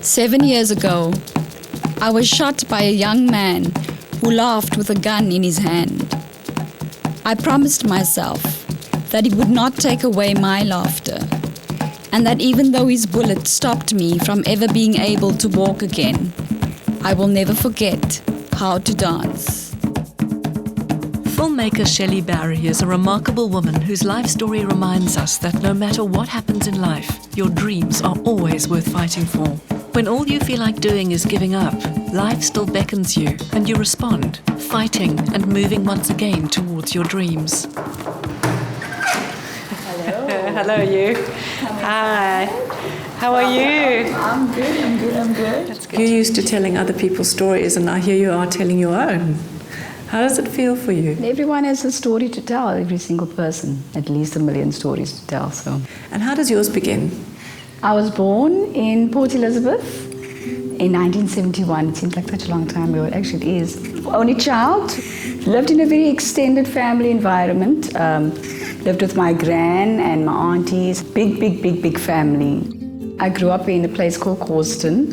7 years ago, I was shot by a young man who laughed with a gun in his hand. I promised myself that he would not take away my laughter, and that even though his bullet stopped me from ever being able to walk again, I will never forget how to dance. Filmmaker Shelley Barry is a remarkable woman whose life story reminds us that no matter what happens in life, your dreams are always worth fighting for. When all you feel like doing is giving up, life still beckons you and you respond, fighting and moving once again towards your dreams. Hello. Hello, you. Hi. How are you? I'm good. That's good. You're used to telling other people's stories, and now here you are telling your own. How does it feel for you? Everyone has a story to tell, every single person, at least 1 million stories to tell. So, And how does yours begin? I was born in Port Elizabeth in 1971. It seems like such a long time ago. Actually, it is. Only child, lived in a very extended family environment. Lived with my gran and my aunties. Big family. I grew up in a place called Causton,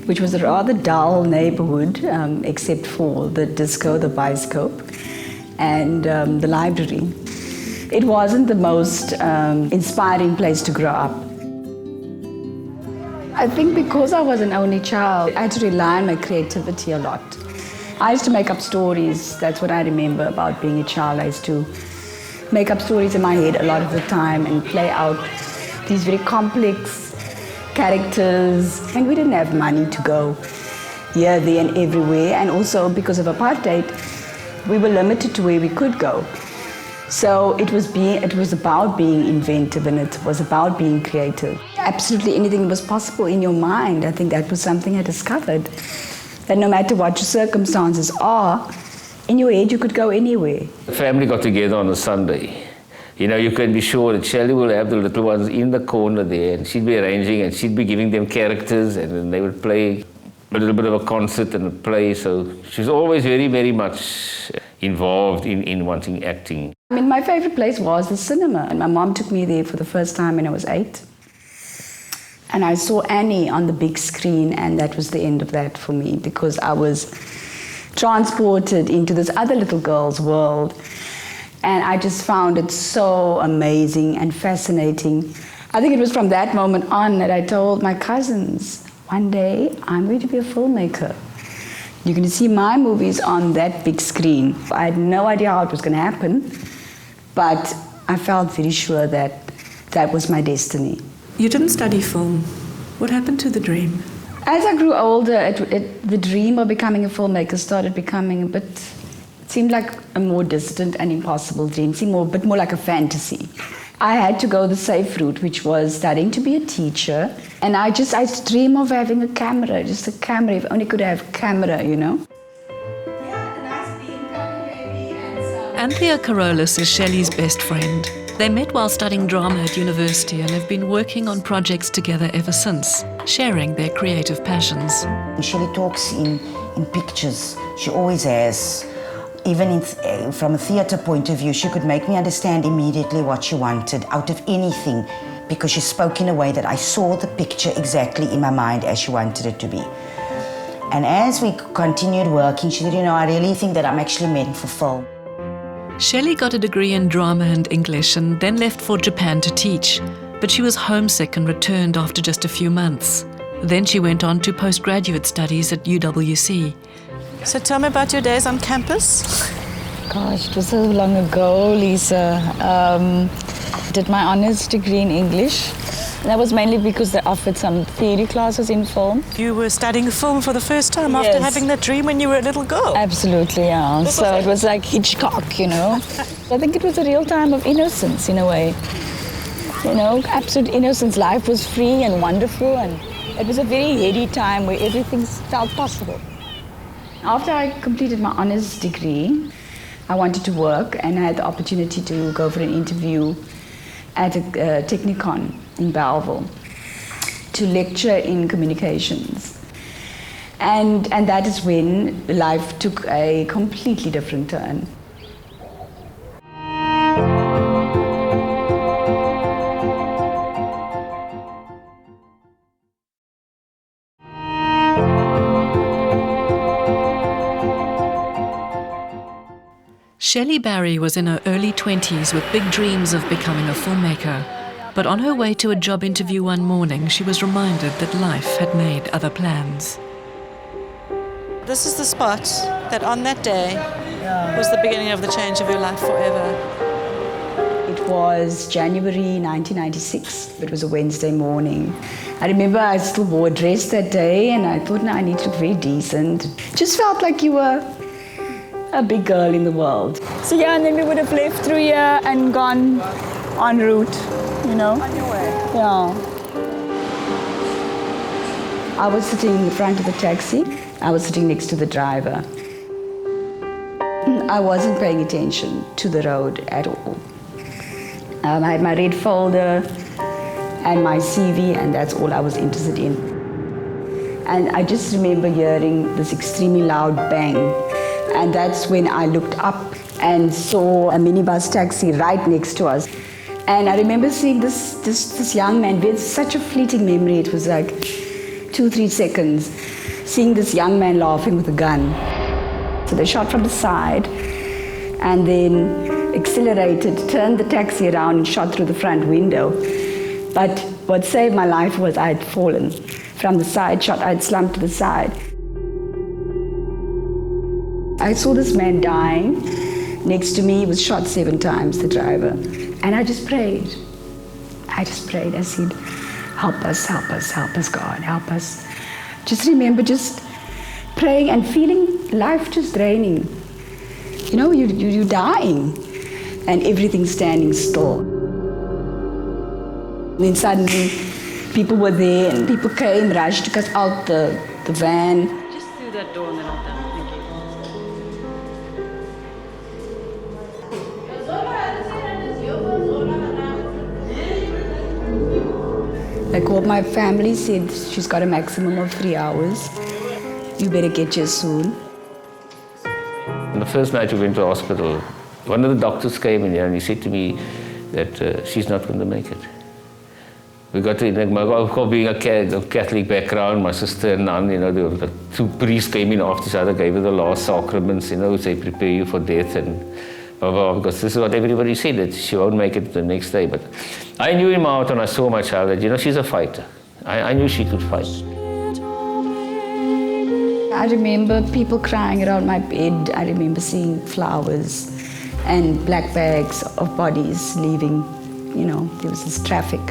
which was a rather dull neighborhood, except for the disco, the bioscope, and the library. It wasn't the most inspiring place to grow up. I think because I was an only child, I had to rely on my creativity a lot. I used to make up stories. That's what I remember about being a child. I used to make up stories in my head a lot of the time and play out these very complex characters. And we didn't have money to go here, there, and everywhere. And also because of apartheid, we were limited to where we could go. So it was about being inventive, and it was about being creative. Absolutely anything was possible in your mind. I think that was something I discovered, that no matter what your circumstances are, in your head you could go anywhere. The family got together on a Sunday. You know, you can be sure that Shelley will have the little ones in the corner there, and she'd be arranging and she'd be giving them characters, and then they would play a little bit of a concert and a play. So she's always very much involved in wanting acting. I mean, my favorite place was the cinema, and my mom took me there for the first time when I was 8. And I saw Annie on the big screen, and that was the end of that for me, because I was transported into this other little girl's world. And I just found it so amazing and fascinating. I think it was from that moment on that I told my cousins, one day I'm going to be a filmmaker. You're going to see my movies on that big screen. I had no idea how it was going to happen, but I felt very sure that that was my destiny. You didn't study film. What happened to the dream? As I grew older, the dream of becoming a filmmaker started becoming it seemed like a more distant and impossible dream, seemed a bit more like a fantasy. I had to go the safe route, which was studying to be a teacher. And I used to dream of having a camera, just a camera, if only could have a camera, you know. Anthea Carolus is Shelley's best friend. They met while studying drama at university and have been working on projects together ever since, sharing their creative passions. Shelley talks in pictures. She always has. Even from a theatre point of view, she could make me understand immediately what she wanted out of anything, because she spoke in a way that I saw the picture exactly in my mind as she wanted it to be. And as we continued working, she said, I really think that I'm actually meant for film. Shelley got a degree in drama and English and then left for Japan to teach, but she was homesick and returned after just a few months. Then she went on to postgraduate studies at UWC. So tell me about your days on campus. Gosh, it was so long ago, Lisa. Did my honours degree in English. And that was mainly because they offered some theory classes in film. You were studying film for the first time after having that dream when you were a little girl. Absolutely, yeah. So it was like Hitchcock, I think it was a real time of innocence in a way. Absolute innocence. Life was free and wonderful, and it was a very heady time where everything felt possible. After I completed my honours degree, I wanted to work, and I had the opportunity to go for an interview at a Technikon in Belleville to lecture in communications. And that is when life took a completely different turn. Shelley Barry was in her early 20s with big dreams of becoming a filmmaker. But on her way to a job interview one morning, she was reminded that life had made other plans. This is the spot that on that day was the beginning of the change of your life forever. It was January 1996. It was a Wednesday morning. I remember I still wore a dress that day and I thought, no, I need to look very decent. Just felt like you were a big girl in the world. So yeah, and then we would have left through here and gone en route, you know. On your way? Yeah. I was sitting in the front of the taxi. I was sitting next to the driver. I wasn't paying attention to the road at all. I had my red folder and my CV, and that's all I was interested in. And I just remember hearing this extremely loud bang. And that's when I looked up and saw a minibus taxi right next to us. And I remember seeing this young man. We had such a fleeting memory. It was like 2-3 seconds. Seeing this young man laughing with a gun. So they shot from the side and then accelerated, turned the taxi around and shot through the front window. But what saved my life was I had fallen from the side shot. I had slumped to the side. I saw this man dying. Next to me, he was shot 7 times, the driver. And I just prayed. I said, help us, God, help us. Just remember just praying and feeling life just draining. You know, you're dying and everything's standing still. And then suddenly people were there and people came, rushed, took us out the van. Just through that door and then I'm done. Thank you. I called my family, said she's got a maximum of 3 hours. You better get here soon. On the first night we went to hospital, one of the doctors came in here and he said to me that she's not going to make it. We got to, being a Catholic background, my sister and Nan, you know, the 2 priests came in after each other, gave her the last sacraments, you know, say prepare you for death and blah, blah, blah, because this is what everybody said, that she won't make it the next day. But I knew in my heart when I saw my child that, you know, she's a fighter. I knew she could fight. I remember people crying around my bed. I remember seeing flowers and black bags of bodies leaving. You know, there was this traffic.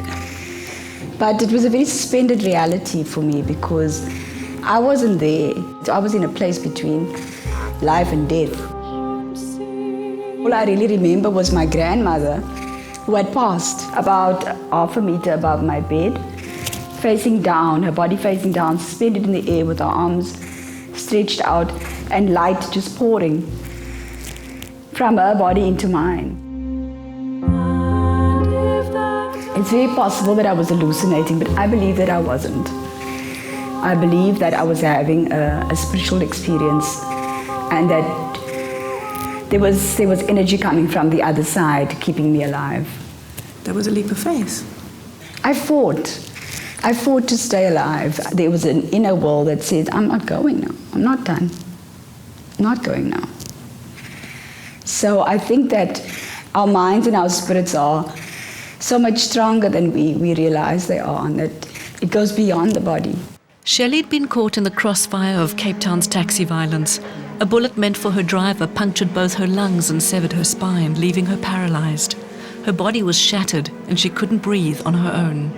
But it was a very suspended reality for me because I wasn't there. I was in a place between life and death. All I really remember was my grandmother, who had passed about half a meter above my bed, facing down, her body facing down, suspended in the air with her arms stretched out and light just pouring from her body into mine. It's very possible that I was hallucinating, but I believe that I wasn't. I believe that I was having a spiritual experience and that there was energy coming from the other side, keeping me alive. That was a leap of faith. I fought to stay alive. There was an inner world that said, I'm not going now. I'm not done. I'm not going now. So I think that our minds and our spirits are so much stronger than we realize they are, and that it goes beyond the body. Shelley'd been caught in the crossfire of Cape Town's taxi violence. A bullet meant for her driver punctured both her lungs and severed her spine, leaving her paralyzed. Her body was shattered and she couldn't breathe on her own.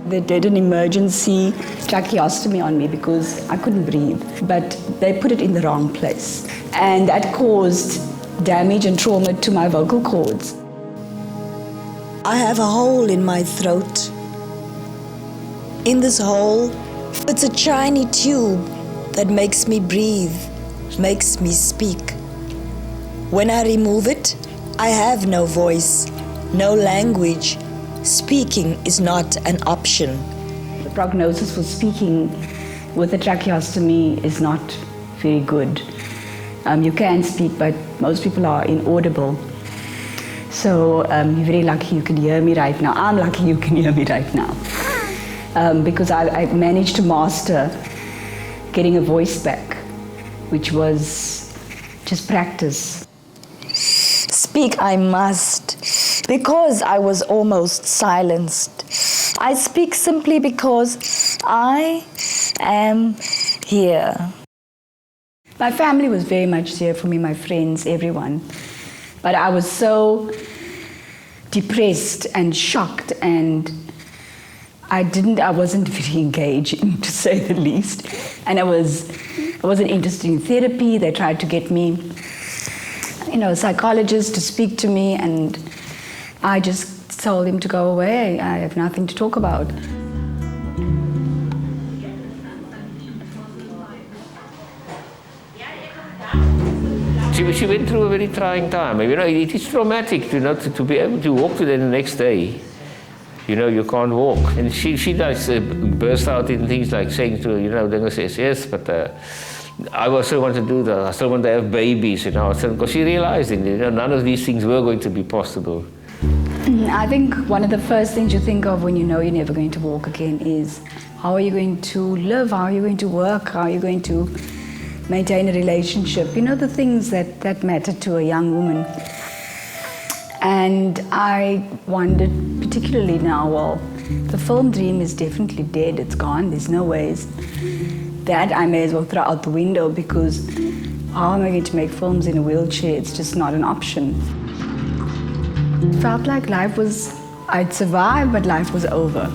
They did an emergency tracheostomy on me because I couldn't breathe, but they put it in the wrong place. And that caused damage and trauma to my vocal cords. I have a hole in my throat. In this hole, it's a tiny tube that makes me breathe, makes me speak. When I remove it, I have no voice, no language. Speaking is not an option. The prognosis for speaking with a tracheostomy is not very good. You can speak, but most people are inaudible. So you're very lucky you can hear me right now. I'm lucky you can hear me right now. Because I managed to master getting a voice back, which was just practice. speak I must, because I was almost silenced. I speak simply because I am here. My family was very much there for me, my friends, everyone. But I was so depressed and shocked, and I wasn't very engaging, to say the least. And I wasn't interested in therapy. They tried to get me, a psychologist to speak to me, and I just told him to go away. I have nothing to talk about. She went through a very trying time. It is traumatic to be able to walk to the next day. You can't walk. And she does burst out in things like saying to her, says, yes, but I still want to do that. I still want to have babies, because she realized none of these things were going to be possible. I think one of the first things you think of when you know you're never going to walk again is, how are you going to live? How are you going to work? How are you going to maintain a relationship? The things that matter to a young woman. And I wondered, particularly now, well, the film dream is definitely dead. It's gone. There's no ways. That I may as well throw out the window, because how am I going to make films in a wheelchair? It's just not an option. It felt like I'd survived, but life was over.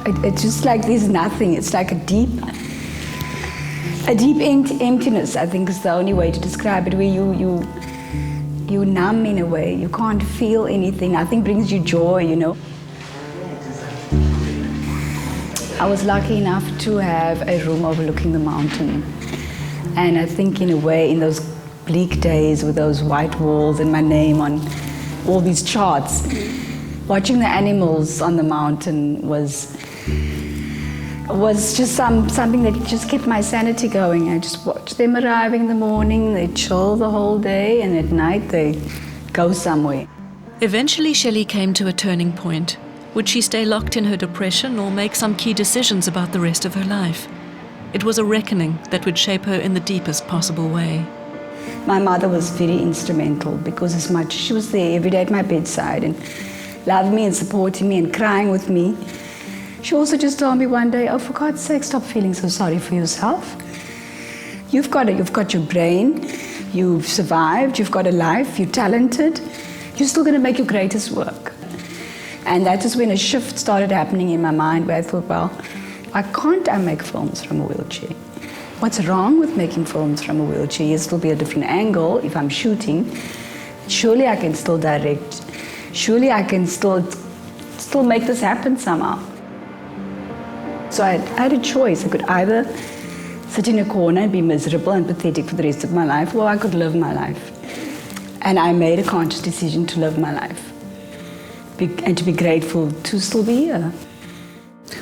It's just like there's nothing. It's like a deep emptiness, I think, is the only way to describe it, where you numb in a way. You can't feel anything. Nothing brings you joy, I was lucky enough to have a room overlooking the mountain. And I think in a way, in those bleak days with those white walls and my name on all these charts, watching the animals on the mountain was just something that just kept my sanity going. I just watched them arriving in the morning, they chill the whole day, and at night they go somewhere. Eventually, Shelley came to a turning point. Would she stay locked in her depression or make some key decisions about the rest of her life? It was a reckoning that would shape her in the deepest possible way. My mother was very instrumental, because as much as she was there every day at my bedside and loved me and supporting me and crying with me, she also just told me one day, oh, for God's sake, stop feeling so sorry for yourself. You've got your brain, you've survived, you've got a life, you're talented, you're still going to make your greatest work. And that is when a shift started happening in my mind, where I thought, well, why can't I make films from a wheelchair? What's wrong with making films from a wheelchair? It'll still be a different angle if I'm shooting. Surely I can still direct. Surely I can still make this happen somehow. So I had a choice. I could either sit in a corner and be miserable and pathetic for the rest of my life, or I could live my life. And I made a conscious decision to live my life and to be grateful to still be here.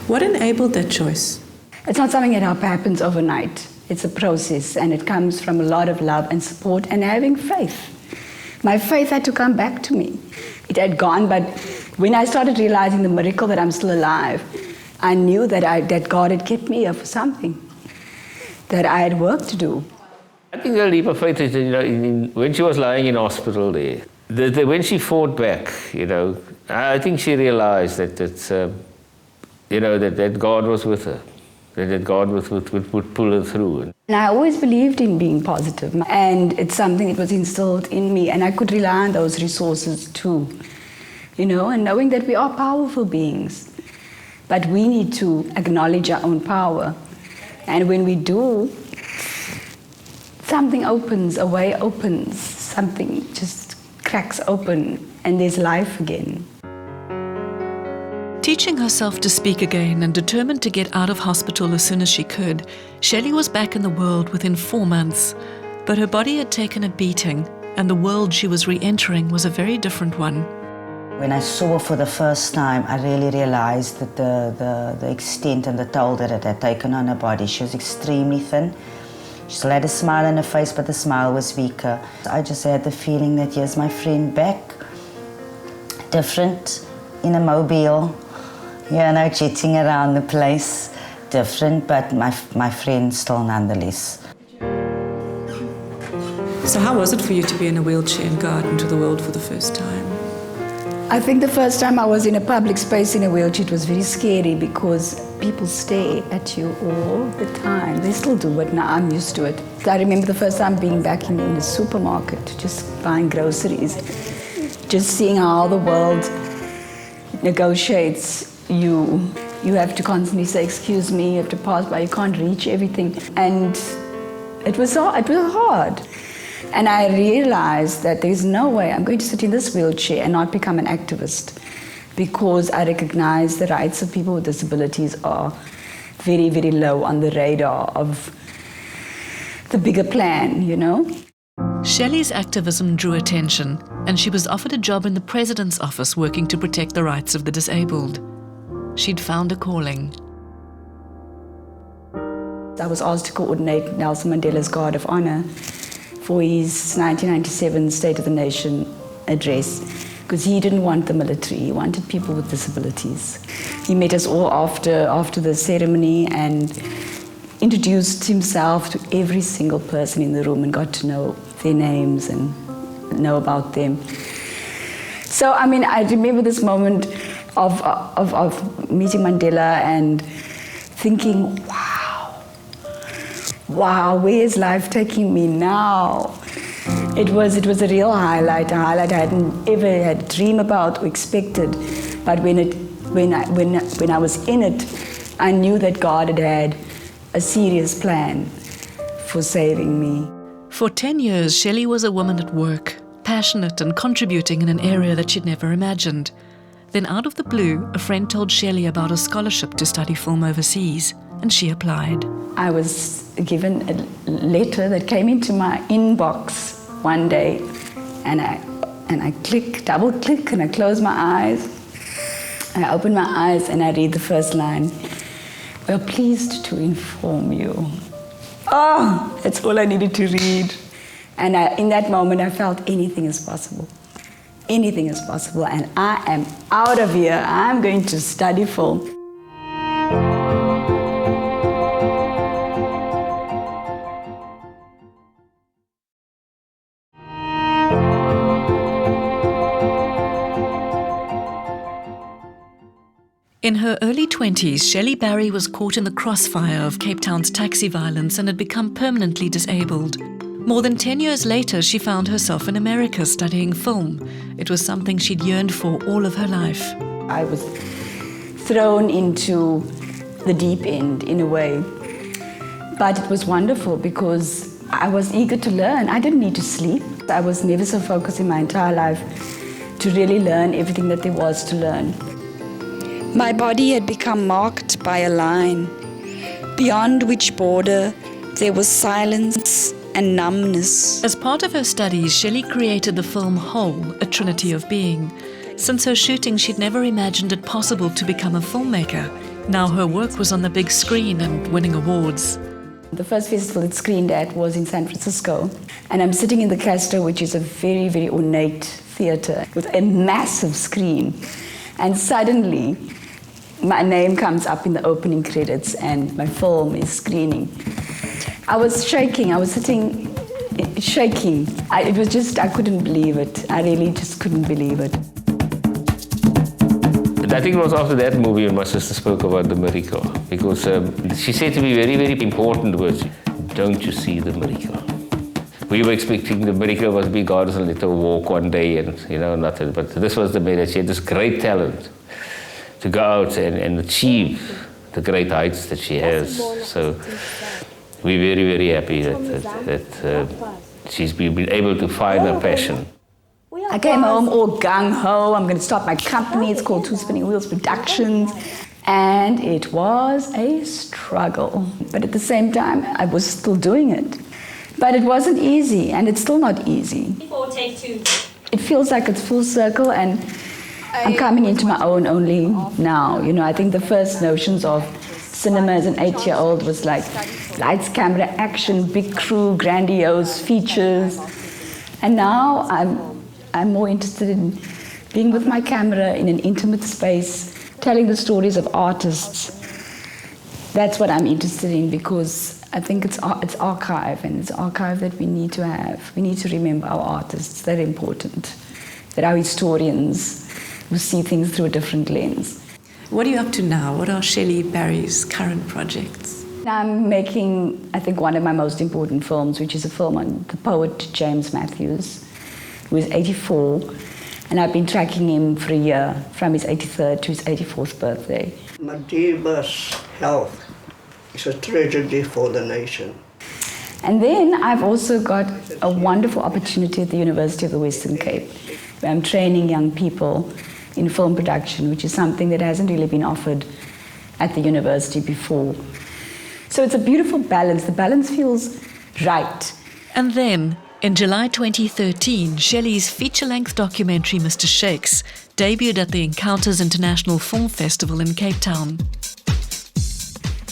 What enabled that choice? It's not something that happens overnight. It's a process, and it comes from a lot of love and support and having faith. My faith had to come back to me. It had gone, but when I started realizing the miracle that I'm still alive, I knew that God had kept me here for something, that I had work to do. I think the leap of faith is, when she was lying in hospital there, when she fought back, I think she realized that that God was with her, that God would pull her through. And I always believed in being positive, and it's something that was instilled in me, and I could rely on those resources too, and knowing that we are powerful beings, but we need to acknowledge our own power. And when we do, something opens, a way opens, something just cracks open, and there's life again. Teaching herself to speak again and determined to get out of hospital as soon as she could, Shelley was back in the world within 4 months. But her body had taken a beating, and the world she was re-entering was a very different one. When I saw her for the first time, I really realized that the extent and the toll that it had taken on her body. She was extremely thin. She still had a smile on her face, but the smile was weaker. I just had the feeling that here's my friend back, different, in a mobile, jetting around the place, different, but my friend still nonetheless. So how was it for you to be in a wheelchair and go out into the world for the first time? I think the first time I was in a public space in a wheelchair, it was very scary because people stare at you all the time. They still do, but now I'm used to it. I remember the first time being back in the supermarket, just buying groceries, just seeing how the world negotiates you. You have to constantly say, excuse me, you have to pass by, you can't reach everything. And it was hard. And I realized that there's no way I'm going to sit in this wheelchair and not become an activist, because I recognize the rights of people with disabilities are very, very low on the radar of the bigger plan, you know? Shelley's activism drew attention, and she was offered a job in the President's office working to protect the rights of the disabled. She'd found a calling. I was asked to coordinate Nelson Mandela's Guard of Honor for his 1997 State of the Nation address, because he didn't want the military, he wanted people with disabilities. He met us all after the ceremony and introduced himself to every single person in the room and got to know their names and know about them. So, I mean, I remember this moment of meeting Mandela and thinking, wow, where is life taking me now? It was a real highlight, a highlight I hadn't ever had a dream about or expected. But when I was in it, I knew that God had a serious plan for saving me. For 10 years, Shelley was a woman at work, passionate and contributing in an area that she'd never imagined. Then out of the blue, a friend told Shelley about a scholarship to study film overseas, and she applied. I was given a letter that came into my inbox one day, and I double click, and I close my eyes. I open my eyes and I read the first line. We're pleased to inform you. Oh, that's all I needed to read. And in that moment, I felt anything is possible. Anything is possible, and I am out of here. I'm going to study film. In her early 20s, Shelley Barry was caught in the crossfire of Cape Town's taxi violence and had become permanently disabled. More than 10 years later, she found herself in America studying film. It was something she'd yearned for all of her life. I was thrown into the deep end in a way. But it was wonderful because I was eager to learn. I didn't need to sleep. I was never so focused in my entire life to really learn everything that there was to learn. My body had become marked by a line, beyond which border there was silence and numbness. As part of her studies, Shelley created the film Whole, a trinity of being. Since her shooting, she'd never imagined it possible to become a filmmaker. Now her work was on the big screen and winning awards. The first festival it screened at was in San Francisco, and I'm sitting in the Castro, which is a very, very ornate theater with a massive screen, and suddenly my name comes up in the opening credits and my film is screening. I was shaking, I was sitting shaking. I couldn't believe it. I really just couldn't believe it. I think it was after that movie when my sister spoke about the miracle, because she said to me very, very important words, don't you see the miracle? We were expecting the miracle was be God's little walk one day and, nothing, but this was the miracle. She had this great talent to go out and achieve the great heights that she has. So we're very, very happy that she's been able to find her passion. I came home all gung-ho. I'm going to start my company. It's called Two Spinning Wheels Productions. And it was a struggle. But at the same time, I was still doing it. But it wasn't easy, and it's still not easy. Take two. It feels like it's full circle, and I'm coming into my own only now. I think the first notions of cinema as an 8-year-old was like lights, camera, action, big crew, grandiose features. And now I'm more interested in being with my camera in an intimate space, telling the stories of artists. That's what I'm interested in, because I think it's archive, and it's archive that we need to have. We need to remember our artists. They're important. They're our historians who see things through a different lens. What are you up to now? What are Shelley Barry's current projects? I'm making, I think, one of my most important films, which is a film on the poet James Matthews, who is 84, and I've been tracking him for a year, from his 83rd to his 84th birthday. Madiba's health is a tragedy for the nation. And then I've also got a wonderful opportunity at the University of the Western Cape, where I'm training young people in film production, which is something that hasn't really been offered at the university before. So it's a beautiful balance. The balance feels right. And then, in July 2013, Shelley's feature-length documentary, Mr. Shakes, debuted at the Encounters International Film Festival in Cape Town.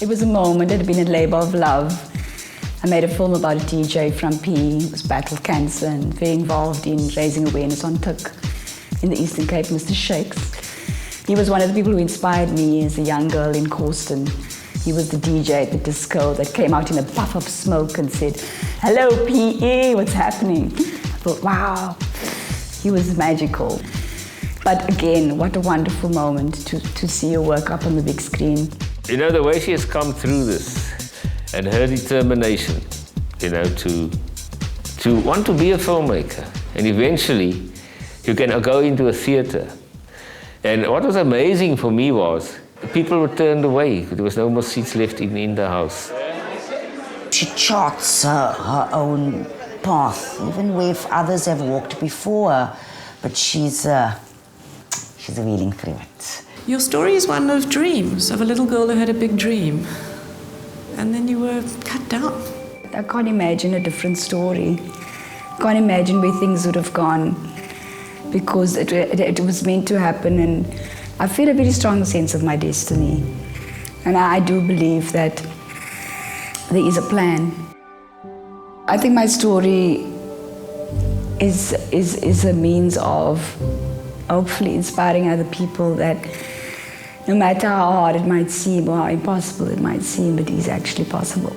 It was a moment. It had been a labour of love. I made a film about a DJ from P who was battled cancer and very involved in raising awareness on TIC in the Eastern Cape, Mr. Shakes. He was one of the people who inspired me as a young girl in Causton. He was the DJ at the disco that came out in a puff of smoke and said, "Hello, PE, what's happening?" I thought, wow, he was magical. But again, what a wonderful moment to see your work up on the big screen. You know, the way she has come through this and her determination, you know, to want to be a filmmaker. And eventually, you can go into a theatre. And what was amazing for me was, people were turned away. There was no more seats left in the house. She charts her own path, even where others have walked before her. But she's wheeling through it. Your story is one of dreams, of a little girl who had a big dream. And then you were cut down. I can't imagine a different story. Can't imagine where things would have gone, because it was meant to happen, and I feel a very strong sense of my destiny. And I do believe that there is a plan. I think my story is a means of hopefully inspiring other people that no matter how hard it might seem or how impossible it might seem, it is actually possible.